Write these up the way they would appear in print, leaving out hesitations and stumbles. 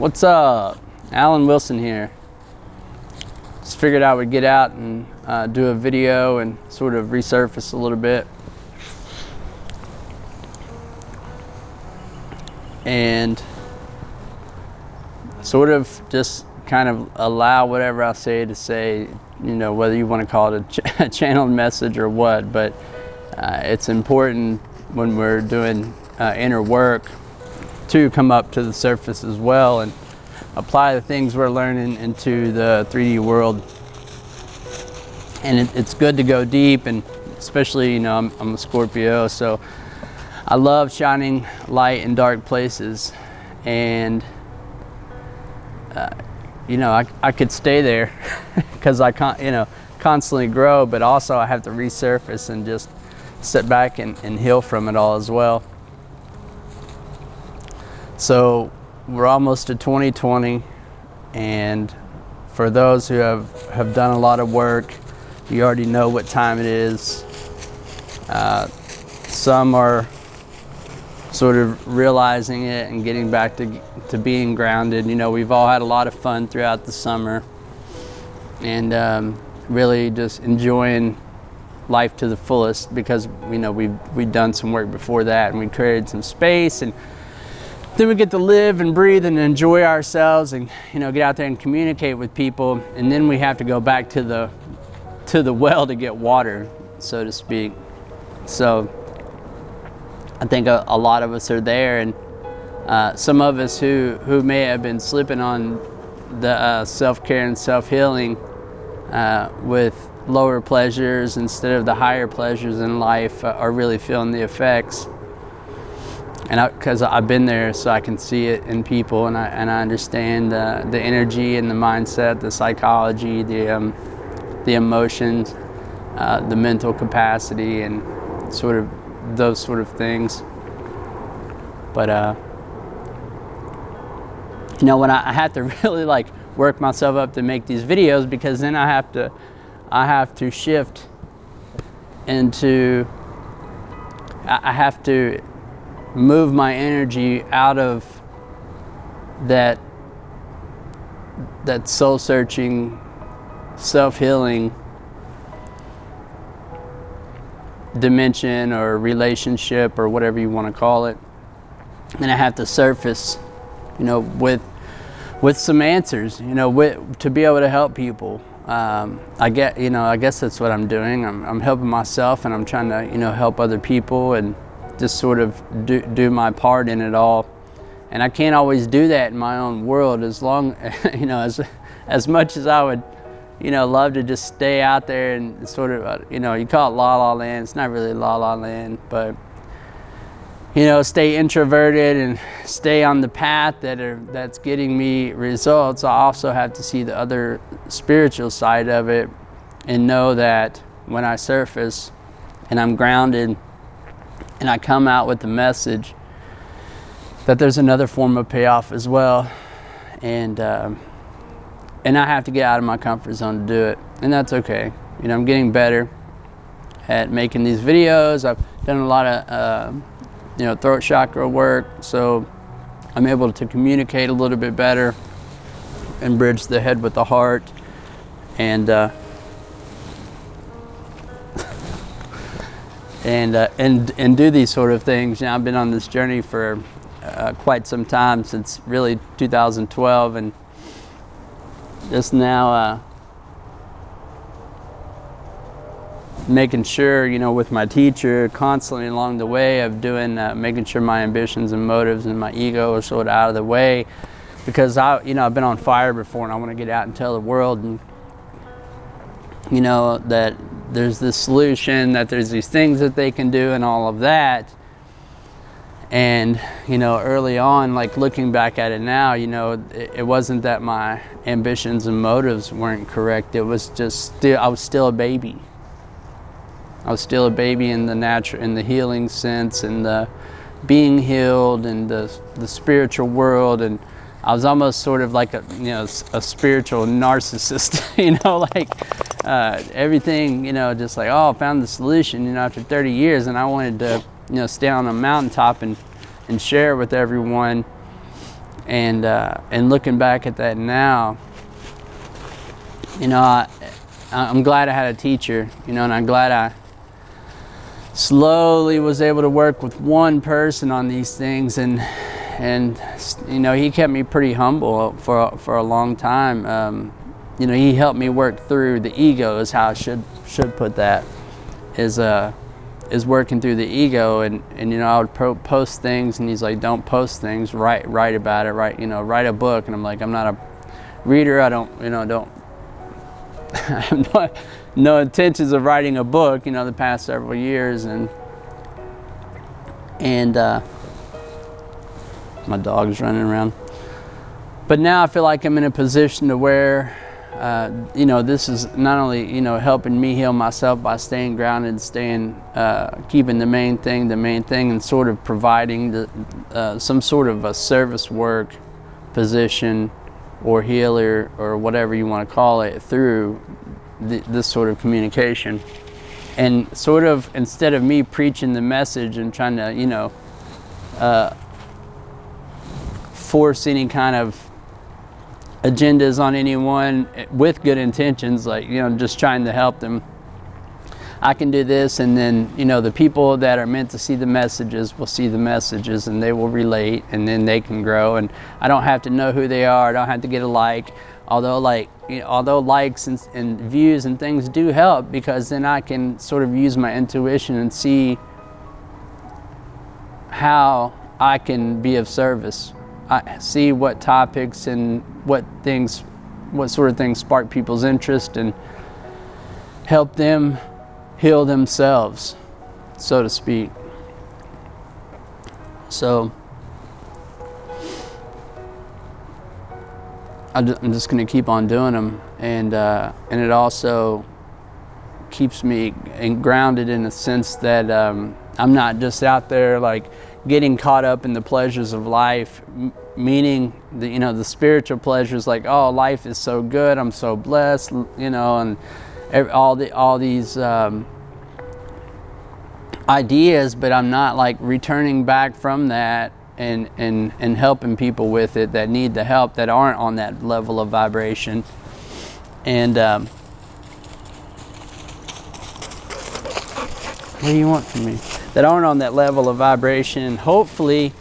What's up? Alan Wilson here. Just figured I would get out and do a video and sort of resurface a little bit. And sort of just kind of allow whatever I say to say, you know, whether you want to call it a channeled message or what, but it's important when we're doing inner work to come up to the surface as well and apply the things we're learning into the 3D world. And it's good to go deep, and especially, you know, I'm a Scorpio, so I love shining light in dark places. And you know, I could stay there because I can't, you know, constantly grow, but also I have to resurface and just sit back and heal from it all as well. So we're almost to 2020, and for those who have done a lot of work, you already know what time it is. Some are sort of realizing it and getting back to being grounded. You know, we've all had a lot of fun throughout the summer, and really just enjoying life to the fullest, because, you know, we've done some work before that, and we created some space, and then we get to live and breathe and enjoy ourselves, and, you know, get out there and communicate with people. And then we have to go back to the well to get water, so to speak. So I think a lot of us are there, and some of us who may have been slipping on the self-care and self-healing with lower pleasures instead of the higher pleasures in life are really feeling the effects. And because I've been there, so I can see it in people, and I understand the energy and the mindset, the psychology, the emotions, the mental capacity, and sort of those sort of things. But you know, when I have to really like work myself up to make these videos, because then I have to shift into, I have to move my energy out of that soul searching, self-healing dimension or relationship or whatever you want to call it, and I have to surface, you know, with some answers, you know, to be able to help people. I guess that's what I'm doing. I'm helping myself, and I'm trying to, you know, help other people and just sort of do my part in it all. And I can't always do that in my own world, as long, you know, as much as I would, you know, love to just stay out there and sort of, you know, you call it la la land. It's not really la la land, but, you know, stay introverted and stay on the path that's getting me results. I also have to see the other spiritual side of it, and know that when I surface and I'm grounded and I come out with the message, that there's another form of payoff as well. And I have to get out of my comfort zone to do it, and that's okay. You know, I'm getting better at making these videos. I've done a lot of you know, throat chakra work, so I'm able to communicate a little bit better and bridge the head with the heart, and and do these sort of things. You know, I've been on this journey for quite some time, since really 2012, and just now making sure, you know, with my teacher constantly along the way of doing, making sure my ambitions and motives and my ego are sort of out of the way, because I've been on fire before, and I want to get out and tell the world, and, you know, that there's this solution, that there's these things that they can do and all of that. And, you know, early on, like looking back at it now, you know, it wasn't that my ambitions and motives weren't correct. It was just I was still a baby. I was still a baby in the healing sense, and the being healed, and the spiritual world. And I was almost sort of like a spiritual narcissist, you know, like everything, you know, just like, oh, I found the solution, you know, after 30 years, and I wanted to, you know, stay on a mountaintop and share with everyone. And looking back at that now, you know, I'm glad I had a teacher, you know, and I'm glad I slowly was able to work with one person on these things, and you know, he kept me pretty humble for a long time. You know, he helped me work through the ego, is how I should put that, is working through the ego. And you know, I would post things, and he's like, don't post things, write about it, write a book. And I'm like, I'm not a reader, I have no intentions of writing a book, you know, the past several years. And my dog's running around. But now I feel like I'm in a position to where, you know, this is not only, you know, helping me heal myself by staying grounded, keeping the main thing, and sort of providing some sort of a service work position or healer or whatever you want to call it through this sort of communication. And sort of, instead of me preaching the message and trying to, you know, force any kind of agendas on anyone with good intentions, like, you know, just trying to help them, I can do this, and then, you know, the people that are meant to see the messages will see the messages, and they will relate, and then they can grow. And I don't have to know who they are, I don't have to get a like, although likes and views and things do help, because then I can sort of use my intuition and see how I can be of service. I see what topics and what sort of things spark people's interest and help them heal themselves, so to speak. So I'm just going to keep on doing them, and it also keeps me grounded in the sense that I'm not just out there like getting caught up in the pleasures of life, meaning the spiritual pleasures, like, oh, life is so good, I'm so blessed, you know, and all these ideas, but I'm not like returning back from that and helping people with it that need the help, that aren't on that level of vibration. And what do you want from me? That aren't on that level of vibration. Hopefully,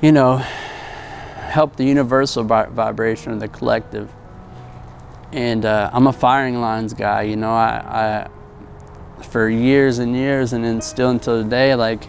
you know, help the universal vibration of the collective. And I'm a firing lines guy, you know. I for years and years, and then still until today, like,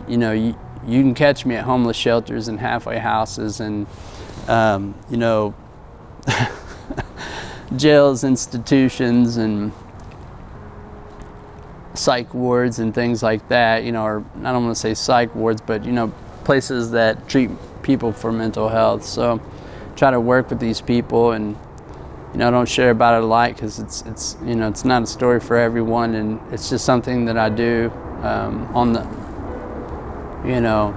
you know, you can catch me at homeless shelters and halfway houses, and you know, jails, institutions, and psych wards and things like that, you know, or I don't want to say psych wards, but, you know, places that treat people for mental health. So try to work with these people, and, you know, don't share about it a lot, because it's you know, it's not a story for everyone, and it's just something that I do on the, you know,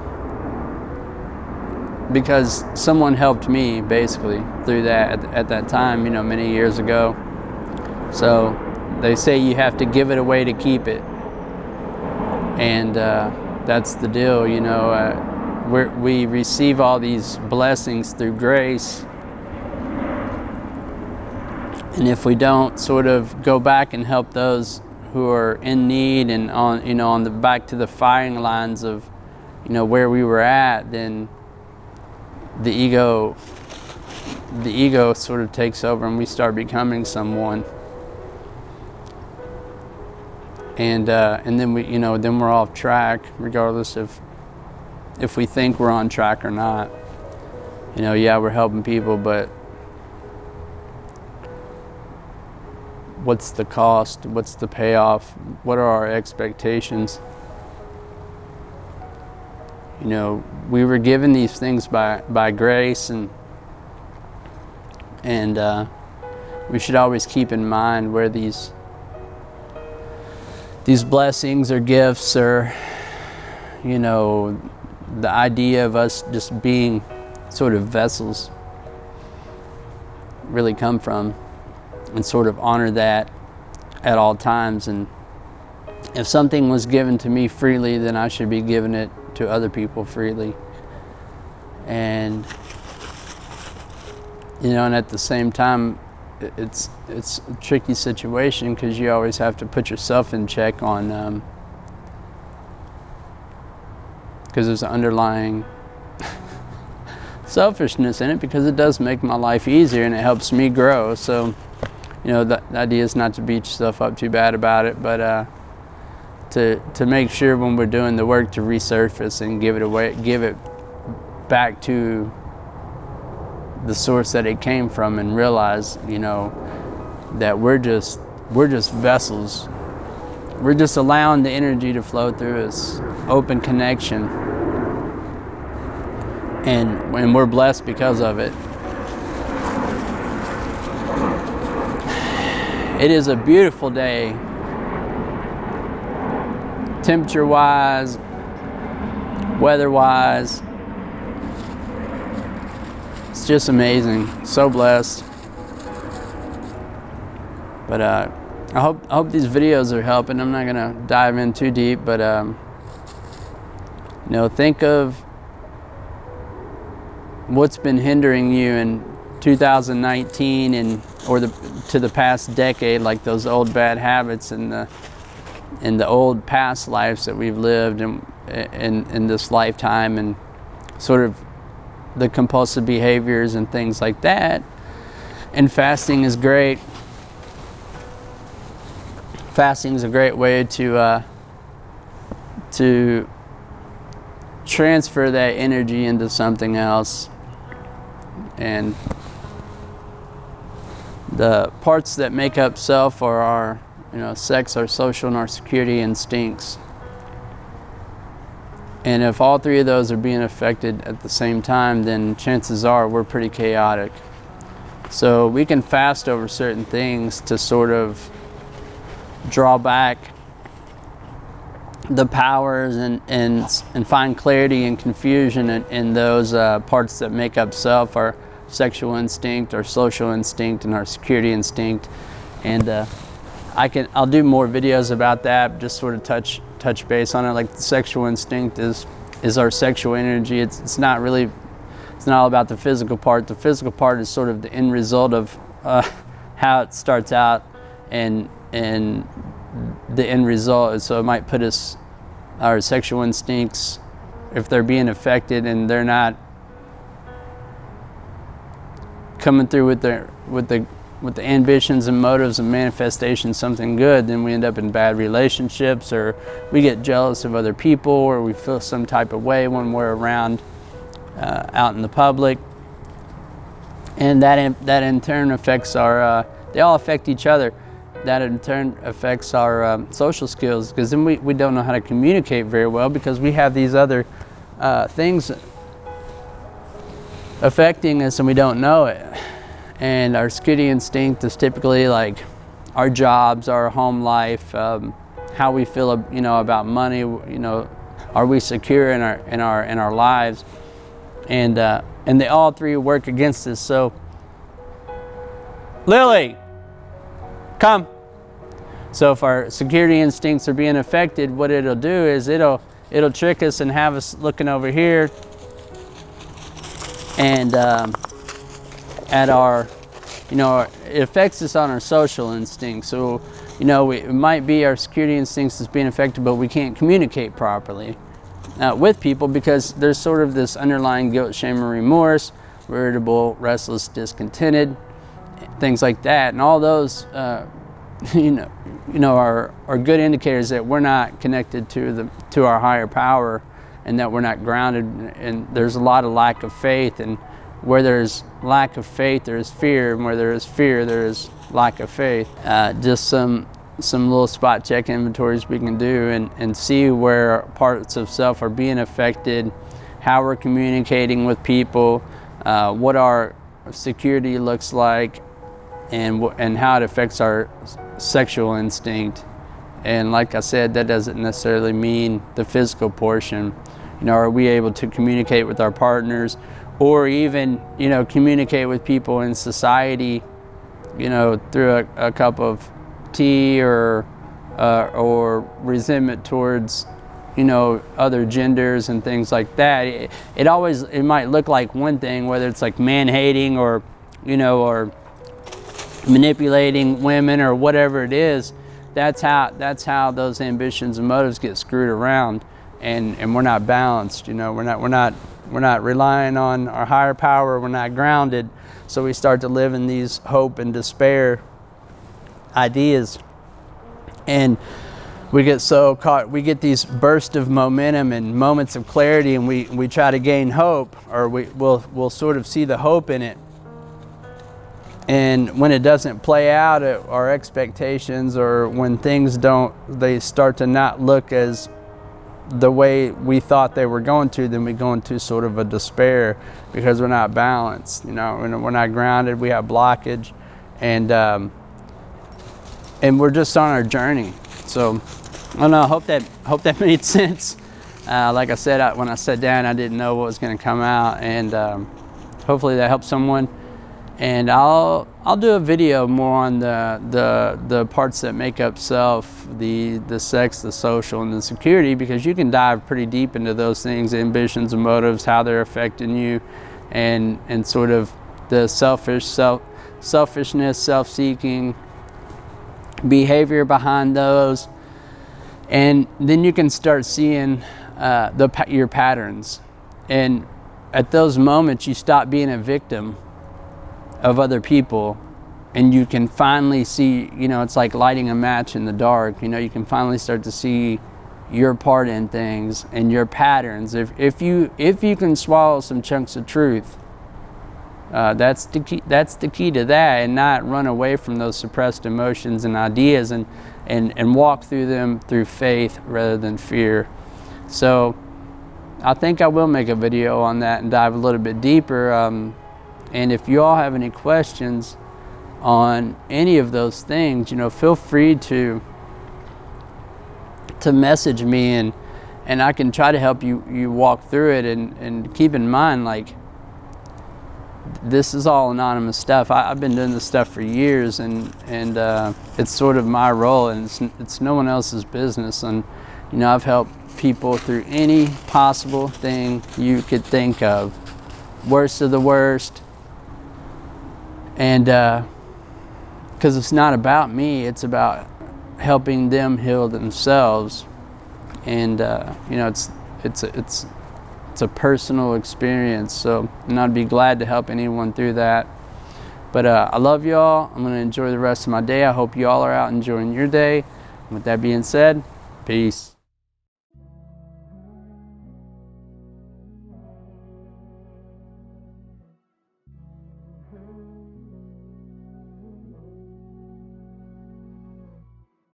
because someone helped me basically through that at that time, you know, many years ago. So they say you have to give it away to keep it, and that's the deal, you know. We receive all these blessings through grace, and if we don't sort of go back and help those who are in need and on the back to the firing lines of, you know, where we were at, then the ego sort of takes over, and we start becoming someone. And then then we're off track, regardless of if we think we're on track or not. You know, yeah, we're helping people, but what's the cost? What's the payoff? What are our expectations? You know, we were given these things by grace, and we should always keep in mind where these blessings or gifts, or, you know, the idea of us just being sort of vessels really come from, and sort of honor that at all times. And if something was given to me freely, then I should be giving it to other people freely. And and at the same time, it's a tricky situation because you always have to put yourself in check on, because there's an underlying selfishness in it, because it does make my life easier and it helps me grow. So the idea is not to beat yourself up too bad about it, but to make sure when we're doing the work to resurface and give it back to the source that it came from, and realize that we're just vessels. We're just allowing the energy to flow through us, open connection, and we're blessed because of it. It is a beautiful day, temperature-wise, weather-wise. It's just amazing. So blessed. But I hope these videos are helping. I'm not gonna dive in too deep, but think of what's been hindering you in 2019 or to the past decade, like those old bad habits and the old past lives that we've lived in this lifetime, and sort of the compulsive behaviors and things like that. And fasting is great. Fasting is a great way to transfer that energy into something else. And the parts that make up self are our sex, our social, and our security instincts. And if all three of those are being affected at the same time, then chances are we're pretty chaotic. So we can fast over certain things to sort of draw back the powers and find clarity and confusion in those parts that make up self, our sexual instinct, our social instinct, and our security instinct. And I'll do more videos about that, just sort of touch base on it. Like the sexual instinct is our sexual energy. It's not all about the physical part. The physical part is sort of the end result of how it starts out, and the end result is, so it might put our sexual instincts, if they're being affected and they're not coming through with the ambitions and motives and manifestation something good, then we end up in bad relationships, or we get jealous of other people, or we feel some type of way when we're around out in the public. And that in turn affects our they all affect each other. That in turn affects our social skills, because then we don't know how to communicate very well, because we have these other things affecting us and we don't know it. And our security instinct is typically like our jobs, our home life, how we feel about money. Are we secure in our lives? And they all three work against us. So Lily, come. So if our security instincts are being affected, what it'll do is it'll trick us and have us looking over here, and at our, it affects us on our social instincts. So it might be our security instincts is being affected, but we can't communicate properly with people, because there's sort of this underlying guilt, shame, and remorse. We're irritable, restless, discontented, things like that, and all those are good indicators that we're not connected to our higher power, and that we're not grounded. And there's a lot of lack of faith, and where there's lack of faith, there's fear, and where there is fear, there is lack of faith. Just some little spot check inventories we can do and see where parts of self are being affected, how we're communicating with people, what our security looks like, and how it affects our sexual instinct. And like I said, that doesn't necessarily mean the physical portion. Are we able to communicate with our partners, or even communicate with people in society through a cup of tea, or resentment towards you know, other genders and things like that. It might look like one thing, whether it's like man-hating or, you know, or manipulating women or whatever it is. That's how those ambitions and motives get screwed around, and we're not balanced. You know, we're not relying on our higher power. We're not grounded, so we start to live in these hope and despair ideas, and we get so caught. We get these bursts of momentum and moments of clarity, and we try to gain hope, or we'll sort of see the hope in it. And when it doesn't play out at our expectations, or when things they start to not look as the way we thought they were going to, then we go into sort of a despair because we're not balanced. You know, we're not grounded. We have blockage, and we're just on our journey. So I don't know. I hope that made sense. Like I said, when I sat down, I didn't know what was going to come out, and hopefully that helps someone. And I'll do a video more on the parts that make up self, the sex, the social, and the security, because you can dive pretty deep into those things, ambitions and motives, how they're affecting you, and sort of the selfishness, self-seeking behavior behind those. And then you can start seeing your patterns. And at those moments, you stop being a victim of other people, and you can finally see, you know, it's like lighting a match in the dark. You know, you can finally start to see your part in things and your patterns. If you can swallow some chunks of truth, that's the key to that, and not run away from those suppressed emotions and ideas, and walk through them through faith rather than fear. So I think I will make a video on that and dive a little bit deeper. And if you all have any questions on any of those things, you know, feel free to message me, and I can try to help you walk through it. And keep in mind, like, this is all anonymous stuff. I've been doing this stuff for years, and it's sort of my role, and it's no one else's business. And you know, I've helped people through any possible thing you could think of, worst of the worst. And because it's not about me, it's about helping them heal themselves. And you know, it's a personal experience. So, and I'd be glad to help anyone through that. But I love y'all. I'm gonna enjoy the rest of my day. I hope you all are out enjoying your day. And with that being said, peace.